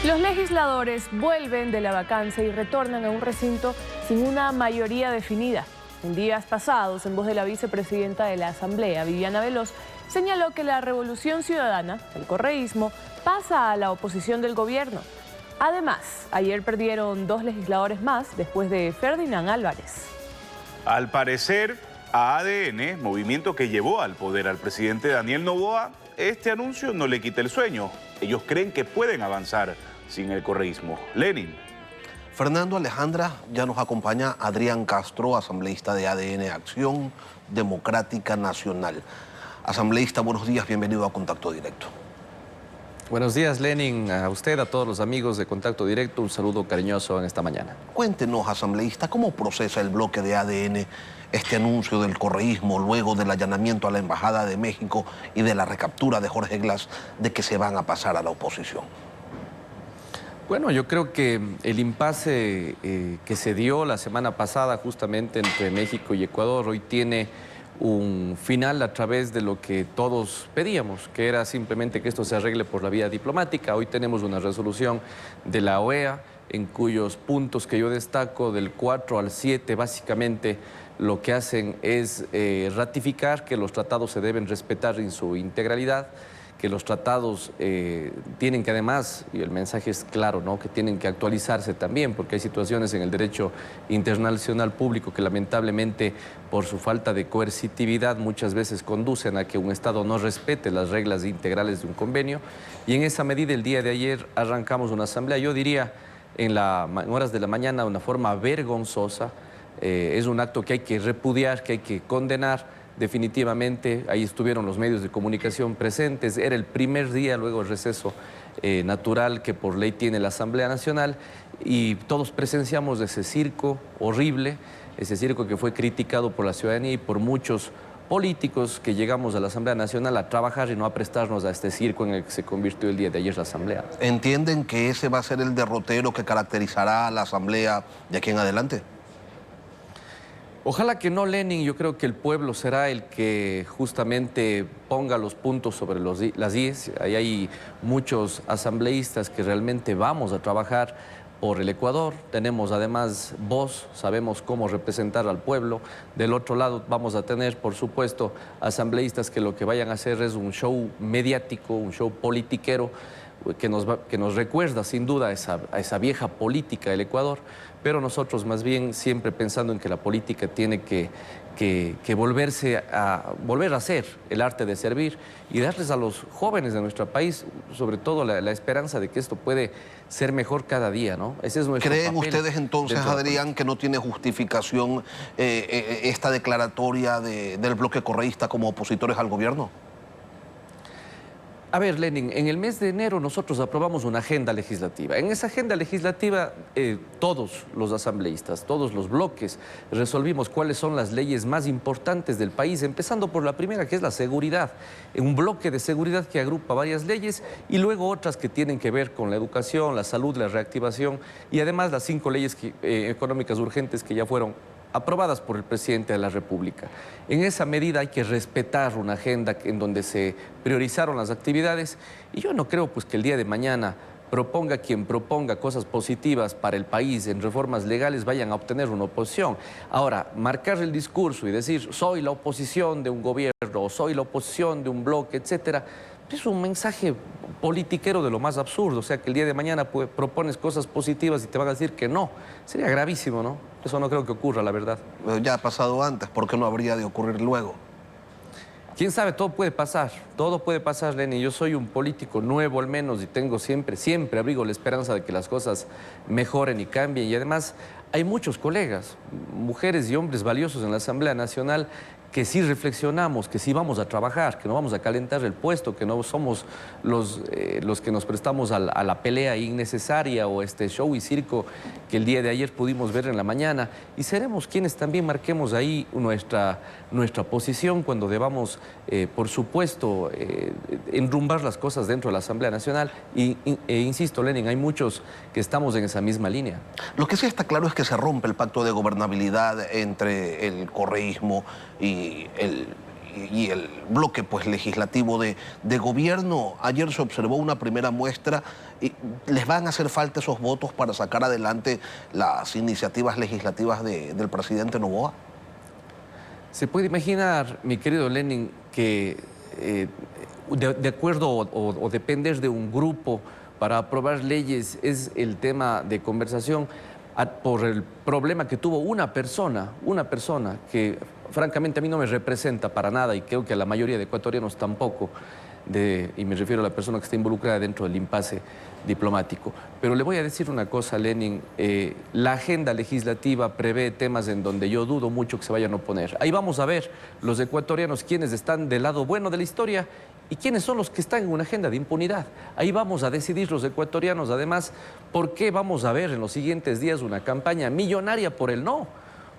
Los legisladores vuelven de la vacancia y retornan a un recinto sin una mayoría definida. En días pasados, en voz de la vicepresidenta de la Asamblea, Viviana Veloz, señaló que la revolución ciudadana, el correísmo, pasa a la oposición del gobierno. Además, ayer perdieron 2 legisladores más después de Ferdinand Álvarez. Al parecer, a ADN, movimiento que llevó al poder al presidente Daniel Noboa, este anuncio no le quita el sueño. Ellos creen que pueden avanzar sin el correísmo. Lenin. Fernando, Alejandra, ya nos acompaña Adrián Castro, asambleísta de ADN, Acción Democrática Nacional. Asambleísta, buenos días, bienvenido a Contacto Directo. Buenos días, Lenin, a usted, a todos los amigos de Contacto Directo, un saludo cariñoso en esta mañana. Cuéntenos, asambleísta, ¿cómo procesa el bloque de ADN este anuncio del correísmo luego del allanamiento a la Embajada de México y de la recaptura de Jorge Glass de que se van a pasar a la oposición? Bueno, yo creo que el impasse que se dio la semana pasada justamente entre México y Ecuador hoy tiene un final a través de lo que todos pedíamos, que era simplemente que esto se arregle por la vía diplomática. Hoy tenemos una resolución de la OEA en cuyos puntos que yo destaco del 4 al 7 básicamente lo que hacen es ratificar que los tratados se deben respetar en su integralidad, que los tratados tienen que además, y el mensaje es claro, ¿no?, que tienen que actualizarse también, porque hay situaciones en el derecho internacional público que lamentablemente por su falta de coercitividad muchas veces conducen a que un Estado no respete las reglas integrales de un convenio. Y en esa medida el día de ayer arrancamos una asamblea, yo diría en horas de la mañana de una forma vergonzosa. Es un acto que hay que repudiar, que hay que condenar. Definitivamente, ahí estuvieron los medios de comunicación presentes. Era el primer día, luego el receso natural que por ley tiene la Asamblea Nacional, y todos presenciamos ese circo horrible, ese circo que fue criticado por la ciudadanía y por muchos políticos que llegamos a la Asamblea Nacional a trabajar y no a prestarnos a este circo en el que se convirtió el día de ayer la Asamblea. ¿Entienden que ese va a ser el derrotero que caracterizará a la Asamblea de aquí en adelante? Ojalá que no, Lenin. Yo creo que el pueblo será el que justamente ponga los puntos sobre las IES. Ahí hay muchos asambleístas que realmente vamos a trabajar por el Ecuador. Tenemos además voz, sabemos cómo representar al pueblo. Del otro lado vamos a tener, por supuesto, asambleístas que lo que vayan a hacer es un show mediático, un show politiquero, que nos recuerda sin duda a esa vieja política del Ecuador, pero nosotros más bien siempre pensando en que la política tiene que volver a ser el arte de servir y darles a los jóvenes de nuestro país, sobre todo la esperanza de que esto puede ser mejor cada día, ¿no? Ese es nuestro ¿Creen papel ustedes entonces, Adrián, que no tiene justificación esta declaratoria del bloque correísta como opositores al gobierno? A ver, Lenin, en el mes de enero nosotros aprobamos una agenda legislativa. En esa agenda legislativa todos los asambleístas, todos los bloques, resolvimos cuáles son las leyes más importantes del país, empezando por la primera, que es la seguridad. Un bloque de seguridad que agrupa varias leyes y luego otras que tienen que ver con la educación, la salud, la reactivación y además las 5 leyes económicas urgentes que ya fueron aprobadas por el presidente de la República. En esa medida hay que respetar una agenda en donde se priorizaron las actividades y yo no creo pues que el día de mañana proponga quien proponga cosas positivas para el país en reformas legales vayan a obtener una oposición. Ahora, marcar el discurso y decir soy la oposición de un gobierno o soy la oposición de un bloque, etcétera, es un mensaje politiquero de lo más absurdo. O sea, que el día de mañana propones cosas positivas y te van a decir que no. Sería gravísimo, ¿no? Eso no creo que ocurra, la verdad. Ya ha pasado antes, ¿por qué no habría de ocurrir luego? ¿Quién sabe? Todo puede pasar, Lenin. Yo soy un político nuevo al menos y tengo siempre abrigo la esperanza de que las cosas mejoren y cambien. Y además hay muchos colegas, mujeres y hombres valiosos en la Asamblea Nacional que sí reflexionamos, que sí vamos a trabajar, que no vamos a calentar el puesto, que no somos los que nos prestamos a la pelea innecesaria o este show y circo que el día de ayer pudimos ver en la mañana. Y seremos quienes también marquemos ahí nuestra posición cuando debamos, por supuesto, enrumbar las cosas dentro de la Asamblea Nacional. Insisto, Lenin, hay muchos que estamos en esa misma línea. Lo que sí está claro es que se rompe el pacto de gobernabilidad entre el correísmo y y el bloque pues, legislativo de gobierno. Ayer se observó una primera muestra y les van a hacer falta esos votos para sacar adelante las iniciativas legislativas del presidente Noboa. Se puede imaginar, mi querido Lenin, que de acuerdo o depender de un grupo para aprobar leyes es el tema de conversación por el problema que tuvo una persona que francamente a mí no me representa para nada y creo que a la mayoría de ecuatorianos tampoco, y me refiero a la persona que está involucrada dentro del impasse diplomático. Pero le voy a decir una cosa, Lenin, la agenda legislativa prevé temas en donde yo dudo mucho que se vayan a oponer. Ahí vamos a ver los ecuatorianos quiénes están del lado bueno de la historia y quiénes son los que están en una agenda de impunidad. Ahí vamos a decidir los ecuatorianos, además, por qué vamos a ver en los siguientes días una campaña millonaria por el no.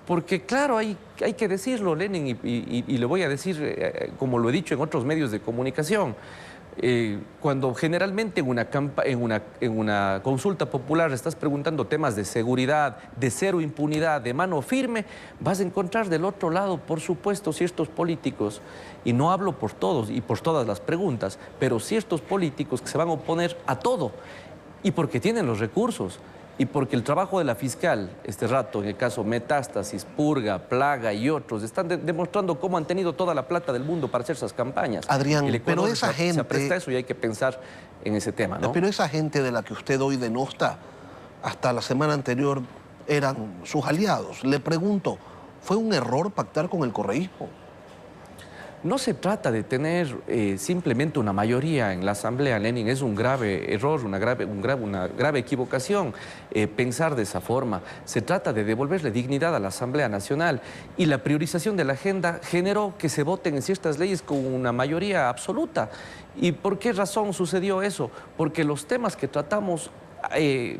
Porque claro, hay que decirlo, Lenin, y le voy a decir, como lo he dicho en otros medios de comunicación, cuando generalmente en una consulta popular estás preguntando temas de seguridad, de cero impunidad, de mano firme, vas a encontrar del otro lado, por supuesto, ciertos políticos, y no hablo por todos y por todas las preguntas, pero ciertos políticos que se van a oponer a todo, y porque tienen los recursos. Y porque el trabajo de la fiscal, este rato, en el caso Metástasis, Purga, Plaga y otros, están demostrando cómo han tenido toda la plata del mundo para hacer esas campañas. Adrián, pero esa gente... se apresta a eso y hay que pensar en ese tema, ¿no? Pero esa gente de la que usted hoy denosta, hasta la semana anterior eran sus aliados. Le pregunto, ¿fue un error pactar con el correísmo? No se trata de tener simplemente una mayoría en la Asamblea, Lenin. Es un grave error, una grave equivocación pensar de esa forma. Se trata de devolverle dignidad a la Asamblea Nacional y la priorización de la agenda generó que se voten en ciertas leyes con una mayoría absoluta. ¿Y por qué razón sucedió eso? Porque los temas que tratamos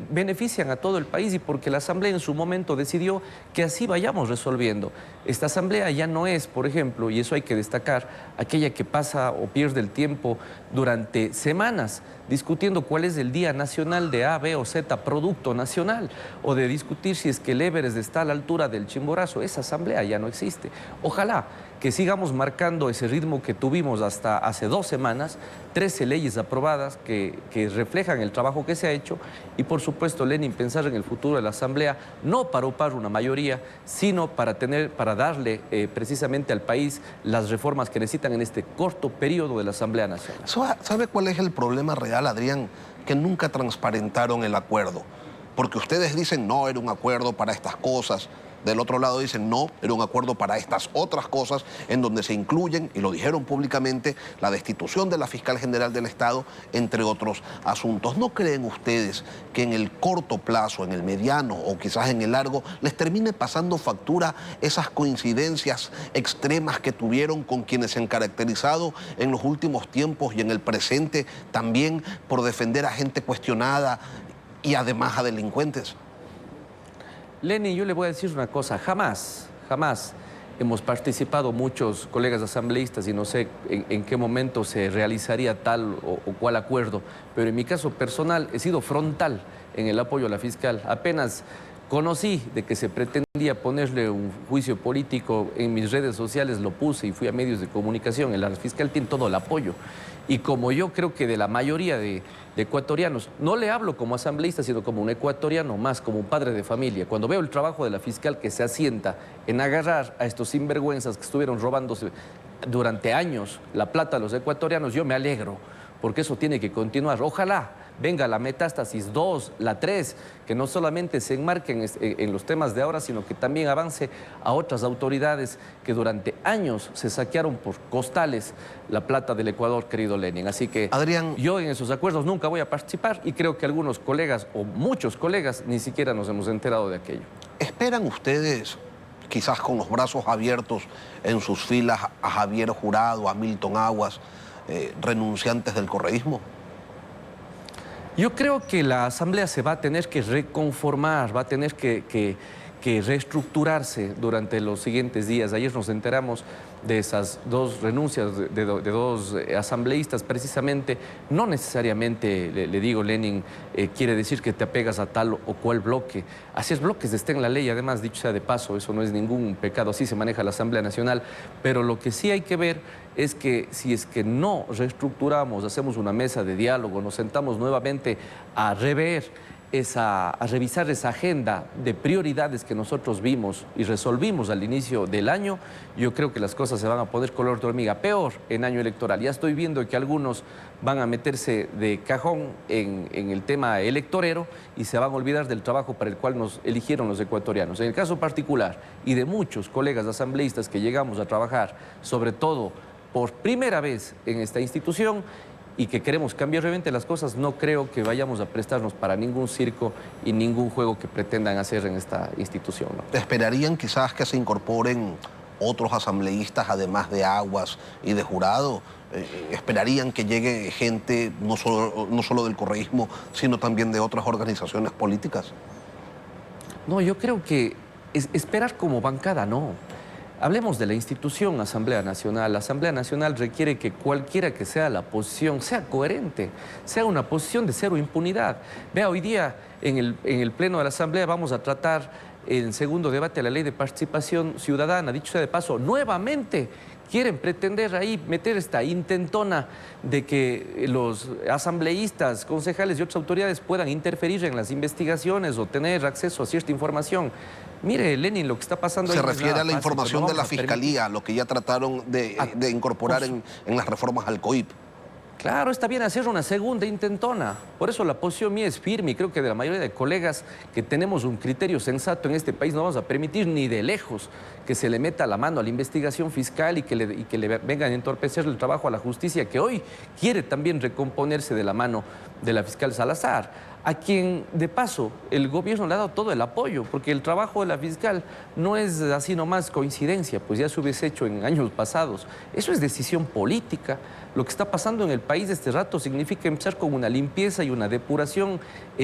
benefician a todo el país y porque la Asamblea en su momento decidió que así vayamos resolviendo. Esta Asamblea ya no es, por ejemplo, y eso hay que destacar, aquella que pasa o pierde el tiempo durante semanas discutiendo cuál es el Día Nacional de A, B o Z Producto Nacional o de discutir si es que el Everest está a la altura del Chimborazo. Esa Asamblea ya no existe. Ojalá que sigamos marcando ese ritmo que tuvimos hasta hace 2 semanas, 13 leyes aprobadas que reflejan el trabajo que se ha hecho y, por supuesto, Lenin, pensar en el futuro de la Asamblea, no para opar una mayoría, sino para darle precisamente al país las reformas que necesitan en este corto periodo de la Asamblea Nacional. ¿Sabe cuál es el problema real, Adrián? Que nunca transparentaron el acuerdo. Porque ustedes dicen, no, era un acuerdo para estas cosas. Del otro lado dicen, no, era un acuerdo para estas otras cosas, en donde se incluyen, y lo dijeron públicamente, la destitución de la fiscal general del Estado, entre otros asuntos. ¿No creen ustedes que en el corto plazo, en el mediano o quizás en el largo, les termine pasando factura esas coincidencias extremas que tuvieron con quienes se han caracterizado en los últimos tiempos y en el presente también por defender a gente cuestionada y además a delincuentes? Lenin, yo le voy a decir una cosa, jamás hemos participado muchos colegas asambleístas y no sé en qué momento se realizaría tal o cual acuerdo, pero en mi caso personal he sido frontal en el apoyo a la fiscal. Apenas conocí de que se pretendía ponerle un juicio político en mis redes sociales, lo puse y fui a medios de comunicación. El fiscal tiene todo el apoyo. Y como yo creo que de la mayoría de ecuatorianos, no le hablo como asambleísta, sino como un ecuatoriano más, como un padre de familia. Cuando veo el trabajo de la fiscal que se asienta en agarrar a estos sinvergüenzas que estuvieron robándose durante años la plata a los ecuatorianos, yo me alegro, porque eso tiene que continuar. Ojalá venga la Metástasis 2, la 3, que no solamente se enmarquen en los temas de ahora, sino que también avance a otras autoridades que durante años se saquearon por costales la plata del Ecuador, querido Lenin. Así que Adrián, yo en esos acuerdos nunca voy a participar y creo que algunos colegas o muchos colegas ni siquiera nos hemos enterado de aquello. ¿Esperan ustedes, quizás con los brazos abiertos en sus filas, a Javier Jurado, a Milton Aguas, renunciantes del correísmo? Yo creo que la Asamblea se va a tener que reconformar, va a tener que que reestructurarse durante los siguientes días. Ayer nos enteramos de esas dos renuncias de dos asambleístas, precisamente. No necesariamente, le digo, Lenin, quiere decir que te apegas a tal o cual bloque. Así es, bloques está en la ley, además, dicho sea de paso, eso no es ningún pecado, así se maneja la Asamblea Nacional. Pero lo que sí hay que ver es que si es que no reestructuramos, hacemos una mesa de diálogo, nos sentamos nuevamente a rever a revisar esa agenda de prioridades que nosotros vimos y resolvimos al inicio del año, yo creo que las cosas se van a poner color de hormiga, peor en año electoral. Ya estoy viendo que algunos van a meterse de cajón en el tema electorero y se van a olvidar del trabajo para el cual nos eligieron los ecuatorianos. En el caso particular y de muchos colegas asambleístas que llegamos a trabajar, sobre todo por primera vez en esta institución, y que queremos cambiar realmente las cosas, no creo que vayamos a prestarnos para ningún circo y ningún juego que pretendan hacer en esta institución, ¿no? ¿Esperarían quizás que se incorporen otros asambleístas, además de Aguas y de Jurado? ¿Esperarían que llegue gente no solo del correísmo, sino también de otras organizaciones políticas? No, yo creo que esperar como bancada, no. Hablemos de la institución Asamblea Nacional. La Asamblea Nacional requiere que cualquiera que sea la posición sea coherente, sea una posición de cero impunidad. Vea, hoy día en el Pleno de la Asamblea vamos a tratar el segundo debate de la Ley de Participación Ciudadana. Dicho sea de paso, nuevamente quieren pretender ahí meter esta intentona de que los asambleístas, concejales y otras autoridades puedan interferir en las investigaciones o tener acceso a cierta información. Mire, Lenin, lo que está pasando... Se refiere a la información de la Fiscalía, lo que ya trataron de incorporar en las reformas al COIP. Claro, está bien hacer una segunda intentona. Por eso la posición mía es firme y creo que de la mayoría de colegas que tenemos un criterio sensato en este país no vamos a permitir ni de lejos que se le meta la mano a la investigación fiscal y que le vengan a entorpecer el trabajo a la justicia, que hoy quiere también recomponerse de la mano de la fiscal Salazar, a quien, de paso, el gobierno le ha dado todo el apoyo, porque el trabajo de la fiscal no es así nomás coincidencia, pues ya se hubiese hecho en años pasados. Eso es decisión política. Lo que está pasando en el país de este rato significa empezar con una limpieza y una depuración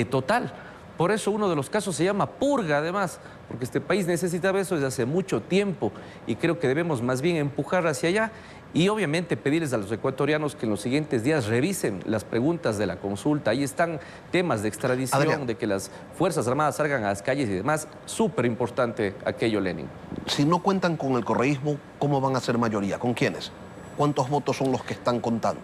total. Por eso uno de los casos se llama purga, además, porque este país necesitaba eso desde hace mucho tiempo y creo que debemos más bien empujar hacia allá y obviamente pedirles a los ecuatorianos que en los siguientes días revisen las preguntas de la consulta. Ahí están temas de extradición, Adrián, de que las Fuerzas Armadas salgan a las calles y demás. Súper importante aquello, Lenin. Si no cuentan con el correísmo, ¿cómo van a ser mayoría? ¿Con quiénes? ¿Cuántos votos son los que están contando?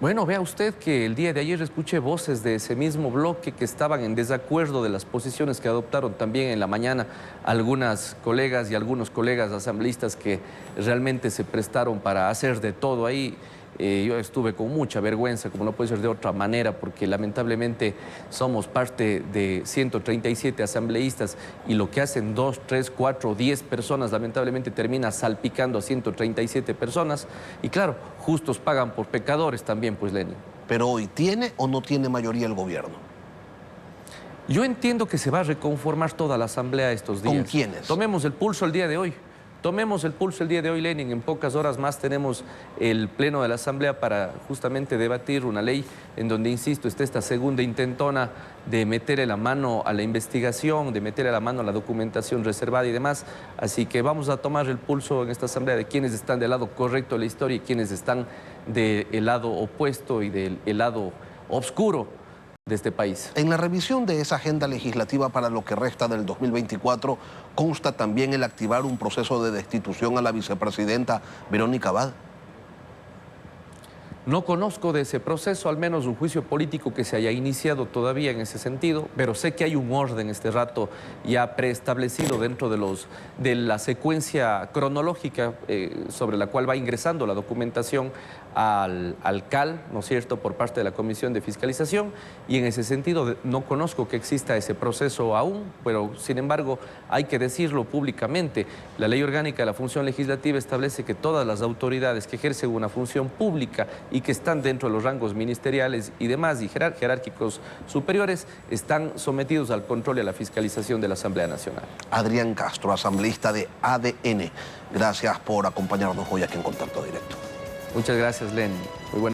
Bueno, vea usted que el día de ayer escuché voces de ese mismo bloque que estaban en desacuerdo de las posiciones que adoptaron también en la mañana algunas colegas y algunos colegas asambleístas que realmente se prestaron para hacer de todo ahí. Yo estuve con mucha vergüenza, como no puede ser de otra manera, porque lamentablemente somos parte de 137 asambleístas y lo que hacen 2, 3, 4, 10 personas lamentablemente termina salpicando a 137 personas. Y claro, justos pagan por pecadores también, pues, Lenin. Pero hoy, ¿tiene o no tiene mayoría el gobierno? Yo entiendo que se va a reconformar toda la asamblea estos días. ¿Con quiénes? Tomemos el pulso el día de hoy. Tomemos el pulso el día de hoy, Lenin. En pocas horas más tenemos el pleno de la Asamblea para justamente debatir una ley en donde, insisto, está esta segunda intentona de meterle la mano a la investigación, de meterle la mano a la documentación reservada y demás. Así que vamos a tomar el pulso en esta Asamblea de quienes están del lado correcto de la historia y quienes están del lado opuesto y del lado oscuro de este país. En la revisión de esa agenda legislativa para lo que resta del 2024, consta también el activar un proceso de destitución a la vicepresidenta Verónica Abad. No conozco de ese proceso, al menos un juicio político que se haya iniciado todavía en ese sentido, pero sé que hay un orden este rato ya preestablecido dentro de la secuencia cronológica sobre la cual va ingresando la documentación al CAL, ¿no es cierto?, por parte de la Comisión de Fiscalización, y en ese sentido no conozco que exista ese proceso aún, pero sin embargo hay que decirlo públicamente. La Ley Orgánica de la Función Legislativa establece que todas las autoridades que ejercen una función pública y que están dentro de los rangos ministeriales y demás y jerárquicos superiores están sometidos al control y a la fiscalización de la Asamblea Nacional. Adrián Castro, asambleísta de ADN, gracias por acompañarnos hoy aquí en Contacto Directo. Muchas gracias, Len. Muy buenas.